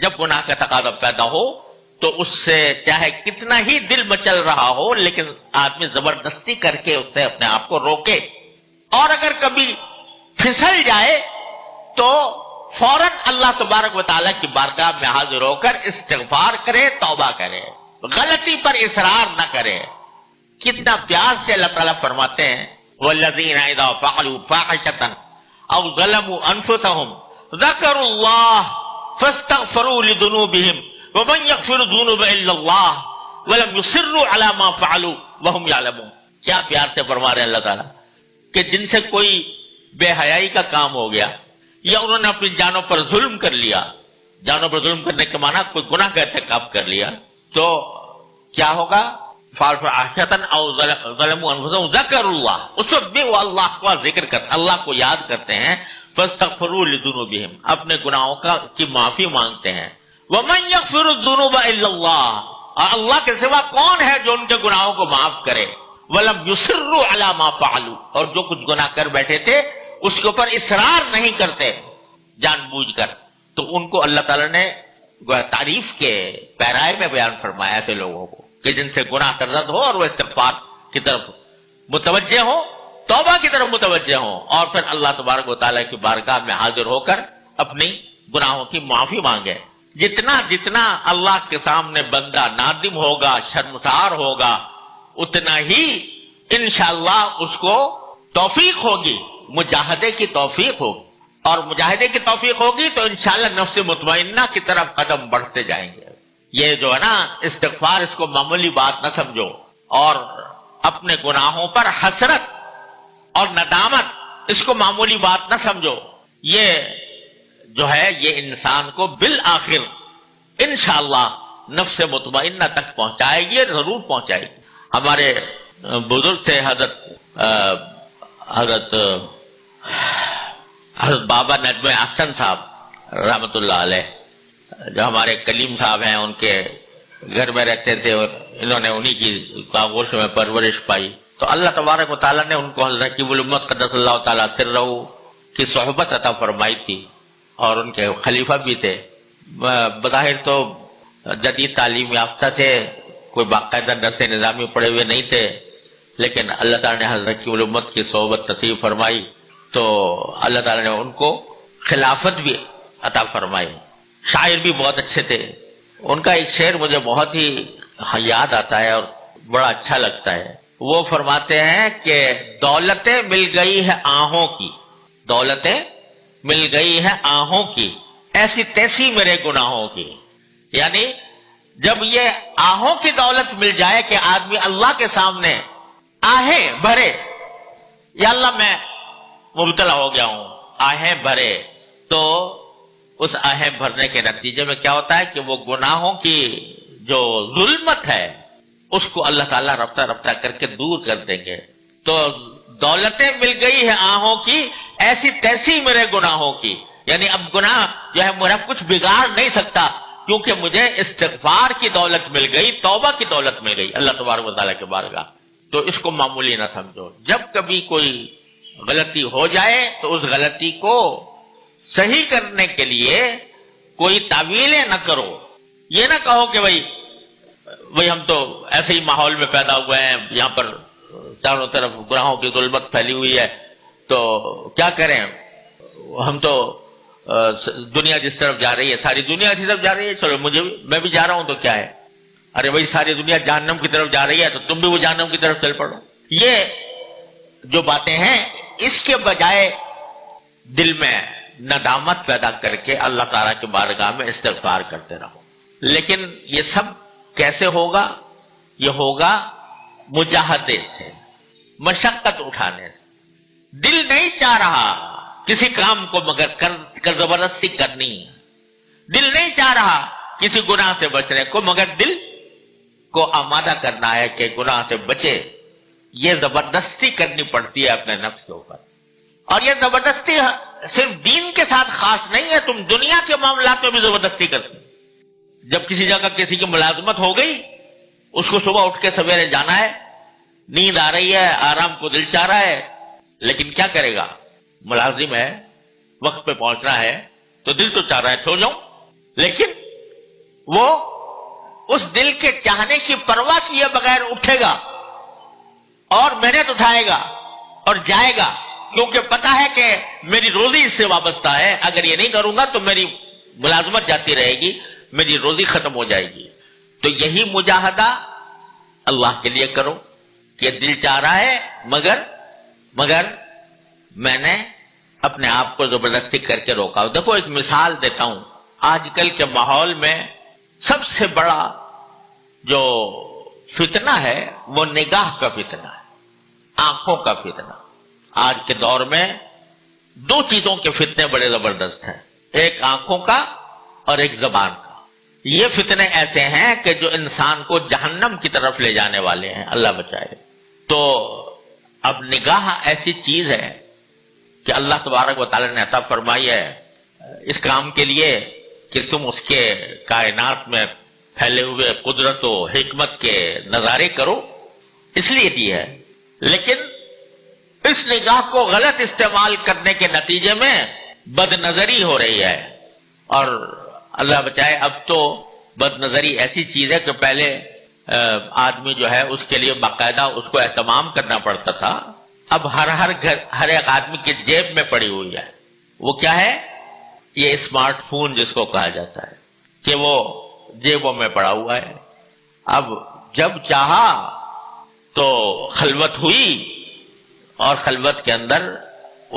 جب گناہ کا تقاضا پیدا ہو تو اس سے چاہے کتنا ہی دل مچل رہا ہو لیکن آدمی زبردستی کر کے اس سے اپنے آپ کو روکے، اور اگر کبھی پھسل جائے تو فوراً اللہ تبارک و تعالیٰ کی بارگاہ میں حاضر ہو کر استغفار کرے، توبہ کرے، غلطی پر اصرار نہ کرے۔ کتنا پیار سے اللہ تعالیٰ فرماتے ہیں والذین اذا فعلوا فاحشۃ او ظلموا انفسهم ذکروا اللہ فاستغفروا لذنوبهم ومن یغفر الذنوب الا اللہ ولم یصروا علی ما فعلوا وهم یعلمون۔ کیا پیار سے فرما رہے ہیں اللہ تعالیٰ کہ جن سے کوئی بے حیائی کا کام ہو گیا یا انہوں نے اپنی جانوں پر ظلم کر لیا، جانوں پر ظلم کرنے کے معنی کوئی گناہ کا ارتکاب کر لیا، تو کیا ہوگا؟ او ظلموا انفسهم ذکروا اللہ، اس وقت بھی وہ اللہ کا ذکر کرتے، اللہ کو یاد کرتے ہیں، فاستغفروا لذنوبهم، اپنے گناہوں کی معافی مانگتے ہیں، ومن یغفر الذنوب الا اللہ، اور اللہ کے سوا کون ہے جو ان کے گناہوں کو معاف کرے، ولم یصروا علی ما فعلوا، اور جو کچھ گناہ کر بیٹھے تھے اس کے اوپر اصرار نہیں کرتے جان بوجھ کر، تو ان کو اللہ تعالیٰ نے تعریف کے پیرائے میں بیان فرمایا ایسے لوگوں کو کہ جن سے گناہ سرزد ہو اور وہ استغفار کی طرف متوجہ ہو، توبہ کی طرف متوجہ ہو، اور پھر اللہ تبارک و تعالیٰ کی بارگاہ میں حاضر ہو کر اپنی گناہوں کی معافی مانگے۔ جتنا اللہ کے سامنے بندہ نادم ہوگا، شرمسار ہوگا، اتنا ہی انشاءاللہ اس کو توفیق ہوگی، مجاہدے کی توفیق ہوگی، اور مجاہدے کی توفیق ہوگی تو انشاءاللہ نفس مطمئنہ کی طرف قدم بڑھتے جائیں گے۔ یہ جو ہے نا استغفار، اس کو معمولی بات نہ سمجھو، اور اپنے گناہوں پر حسرت اور ندامت اس کو معمولی بات نہ سمجھو، یہ جو ہے یہ انسان کو بالآخر انشاءاللہ نفس مطمئنہ تک پہنچائے گی، ضرور پہنچائے گی۔ ہمارے بزرگ تھے حضرت بابا نجم احسن صاحب رحمۃ اللہ علیہ، جو ہمارے کلیم صاحب ہیں، ان کے گھر میں رہتے تھے اور انہوں نے انہی کی آغوش میں پرورش پائی، تو اللہ تبارک و تعالیٰ نے ان کو حضرت حکیم الامت قدس اللہ تعالیٰ سرہ کی صحبت عطا فرمائی تھی، اور ان کے خلیفہ بھی تھے۔ بظاہر تو جدید تعلیم یافتہ تھے، کوئی باقاعدہ درس نظامی پڑھے ہوئے نہیں تھے، لیکن اللہ تعالیٰ نے حضرت حکیم الامت کی صحبت نصیب فرمائی تو اللہ تعالیٰ نے ان کو خلافت بھی عطا فرمائی۔ شاعر بھی بہت اچھے تھے، ان کا ایک شعر مجھے بہت ہی یاد آتا ہے اور بڑا اچھا لگتا ہے۔ وہ فرماتے ہیں کہ دولتیں مل گئی ہے آہوں کی، دولتیں مل گئی ہے آہوں کی، ایسی تیسی میرے گناہوں کی۔ یعنی جب یہ آہوں کی دولت مل جائے کہ آدمی اللہ کے سامنے آہیں بھرے، یا اللہ میں مبتلا ہو گیا ہوں، آہیں بھرے، تو اس آہیں بھرنے کے نتیجے میں کیا ہوتا ہے کہ وہ گناہوں کی جو ظلمت ہے اس کو اللہ تعالیٰ رفتہ رفتہ کر کے دور کر دیں گے۔ تو دولتیں مل گئی ہے آہوں کی، ایسی تیسی میرے گناہوں کی، یعنی اب گناہ جو ہے میرا کچھ بگاڑ نہیں سکتا، کیونکہ مجھے استغفار کی دولت مل گئی، توبہ کی دولت مل گئی اللہ تبارک و تعالیٰ کے بارگاہ۔ تو اس کو معمولی نہ سمجھو، جب کبھی کوئی غلطی ہو جائے تو اس غلطی کو صحیح کرنے کے لیے کوئی تعویلیں نہ کرو، یہ نہ کہو کہ بھئی ہم تو ایسے ہی ماحول میں پیدا ہوئے ہیں، یہاں پر چاروں طرف گناہوں کی ظلمت پھیلی ہوئی ہے، تو کیا کریں، ہم تو دنیا جس طرف جا رہی ہے ساری دنیا اسی طرف جا رہی ہے، چلو میں بھی جا رہا ہوں تو کیا ہے، ارے بھائی ساری دنیا جہنم کی طرف جا رہی ہے تو تم بھی وہ جہنم کی طرف چل پڑو۔ یہ جو باتیں ہیں اس کے بجائے دل میں ندامت پیدا کر کے اللہ تعالیٰ کی بارگاہ میں استغفار کرتے رہو۔ لیکن یہ سب کیسے ہوگا؟ یہ ہوگا مجاہدے سے، مشقت اٹھانے سے۔ دل نہیں چاہ رہا کسی کام کو مگر کر زبردستی کرنی، دل نہیں چاہ رہا کسی گناہ سے بچنے کو مگر دل کو آمادہ کرنا ہے کہ گناہ سے بچے۔ یہ زبردستی کرنی پڑتی ہے اپنے نفس کے اوپر، اور یہ زبردستی صرف دین کے ساتھ خاص نہیں ہے، تم دنیا کے معاملات میں بھی زبردستی کرتے۔ جب کسی جگہ کسی کی ملازمت ہو گئی، اس کو صبح اٹھ کے سویرے جانا ہے، نیند آ رہی ہے، آرام کو دل چاہ رہا ہے، لیکن کیا کرے گا، ملازم ہے، وقت پہ پہنچنا ہے، تو دل تو چاہ رہا ہے سو جاؤں، لیکن وہ اس دل کے چاہنے کی پرواہ کیے بغیر اٹھے گا اور محنت اٹھائے گا اور جائے گا، کیونکہ پتا ہے کہ میری روزی اس سے وابستہ ہے، اگر یہ نہیں کروں گا تو میری ملازمت جاتی رہے گی، میری روزی ختم ہو جائے گی۔ تو یہی مجاہدہ اللہ کے لیے کرو کہ دل چاہ رہا ہے مگر میں نے اپنے آپ کو زبردستی کر کے روکا۔ دیکھو ایک مثال دیتا ہوں، آج کل کے ماحول میں سب سے بڑا جو فتنہ ہے وہ نگاہ کا فتنہ ہے، آنکھوں کا فتنہ۔ آج کے دور میں دو چیزوں کے فتنے بڑے زبردست ہیں، ایک آنکھوں کا اور ایک زبان کا۔ یہ فتنے ایسے ہیں کہ جو انسان کو جہنم کی طرف لے جانے والے ہیں، اللہ بچائے۔ تو اب نگاہ ایسی چیز ہے کہ اللہ تبارک و تعالی نے عطا فرمائی ہے اس کام کے لیے کہ تم اس کے کائنات میں پھیلے ہوئے قدرت و حکمت کے نظارے کرو، اس لیے دی ہے۔ لیکن اس نگاہ کو غلط استعمال کرنے کے نتیجے میں بد نظری ہو رہی ہے، اور اللہ بچائے اب تو بد نظری ایسی چیز ہے کہ پہلے آدمی جو ہے اس کے لیے باقاعدہ اس کو اہتمام کرنا پڑتا تھا، اب ہر گھر ہر ایک آدمی کی جیب میں پڑی ہوئی ہے۔ وہ کیا ہے؟ یہ اسمارٹ فون جس کو کہا جاتا ہے کہ وہ جیبوں میں پڑا ہوا ہے۔ اب جب چاہا تو خلوت ہوئی اور خلوت کے اندر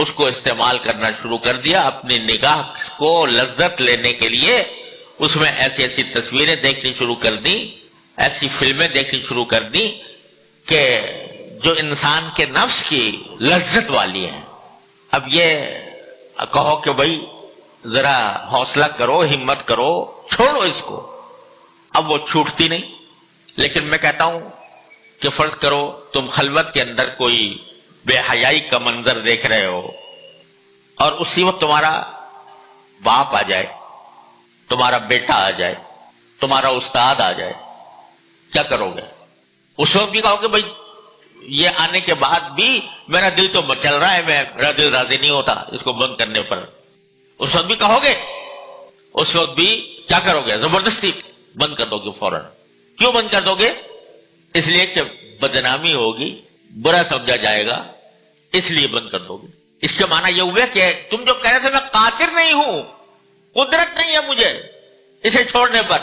اس کو استعمال کرنا شروع کر دیا، اپنی نگاہ کو لذت لینے کے لیے اس میں ایسی ایسی تصویریں دیکھنی شروع کر دی، ایسی فلمیں دیکھنی شروع کر دی کہ جو انسان کے نفس کی لذت والی ہیں۔ اب یہ کہو کہ بھائی ذرا حوصلہ کرو، ہمت کرو، چھوڑو اس کو، اب وہ چھوٹتی نہیں۔ لیکن میں کہتا ہوں کہ فرض کرو تم خلوت کے اندر کوئی بے حیائی کا منظر دیکھ رہے ہو اور اسی وقت تمہارا باپ آ جائے، تمہارا بیٹا آ جائے، تمہارا استاد آ جائے، کیا کرو گے؟ اس وقت بھی کہو گے بھائی یہ آنے کے بعد بھی میرا دل تو چل رہا ہے، میرا دل راضی نہیں ہوتا اس کو بند کرنے پر، اس وقت بھی کہو گے؟ اس وقت بھی کیا کرو گے؟ زبردستی بند کر دو گے فوراً۔ کیوں بند کر دو گے؟ اس لیے کہ بدنامی ہوگی، برا سمجھا جائے گا، اس لیے بند کر دو گے۔ اس کے معنی یہ ہوئے کہ تم جو کہہ رہے تھے میں قادر نہیں ہوں، قدرت نہیں ہے مجھے اسے چھوڑنے پر،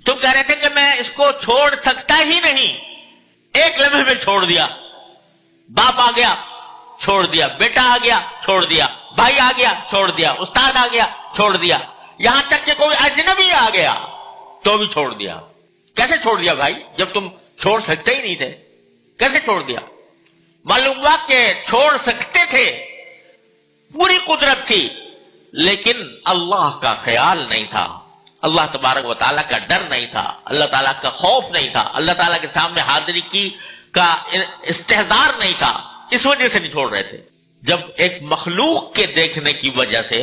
تم کہہ رہے تھے کہ میں اس کو چھوڑ سکتا ہی نہیں، ایک لمحے میں چھوڑ دیا، باپ آ گیا چھوڑ دیا، بیٹا آ گیا چھوڑ دیا، بھائی آ گیا چھوڑ دیا، استاد آ گیا چھوڑ دیا، یہاں تک کہ کوئی اجنبی آ گیا تو بھی چھوڑ دیا۔ کیسے چھوڑ دیا بھائی؟ جب تم چھوڑ سکتے ہی نہیں تھے، کیسے چھوڑ دیا؟ معلوم ہوا کہ چھوڑ سکتے تھے، پوری قدرت تھی، لیکن اللہ کا خیال نہیں تھا، اللہ تبارک و تعالیٰ کا ڈر نہیں تھا، اللہ تعالیٰ کا خوف نہیں تھا، اللہ تعالیٰ کے سامنے حاضری کا استحضار نہیں تھا، اس وجہ سے نہیں چھوڑ رہے تھے۔ جب ایک مخلوق کے دیکھنے کی وجہ سے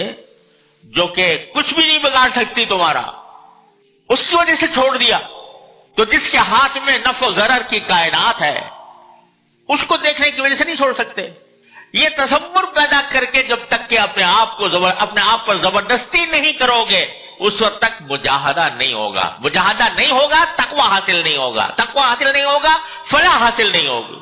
جو کہ کچھ بھی نہیں بگاڑ سکتی تمہارا، اس کی وجہ سے چھوڑ دیا، تو جس کے ہاتھ میں نفع و ضرر کی کائنات ہے اس کو دیکھنے کی وجہ سے نہیں چھوڑ سکتے۔ یہ تصور پیدا کر کے جب تک کہ اپنے آپ پر زبردستی نہیں کرو گے اس وقت تک مجاہدہ نہیں ہوگا، مجاہدہ نہیں ہوگا تقویٰ حاصل نہیں ہوگا، تقویٰ حاصل نہیں ہوگا فلاح حاصل نہیں ہوگی۔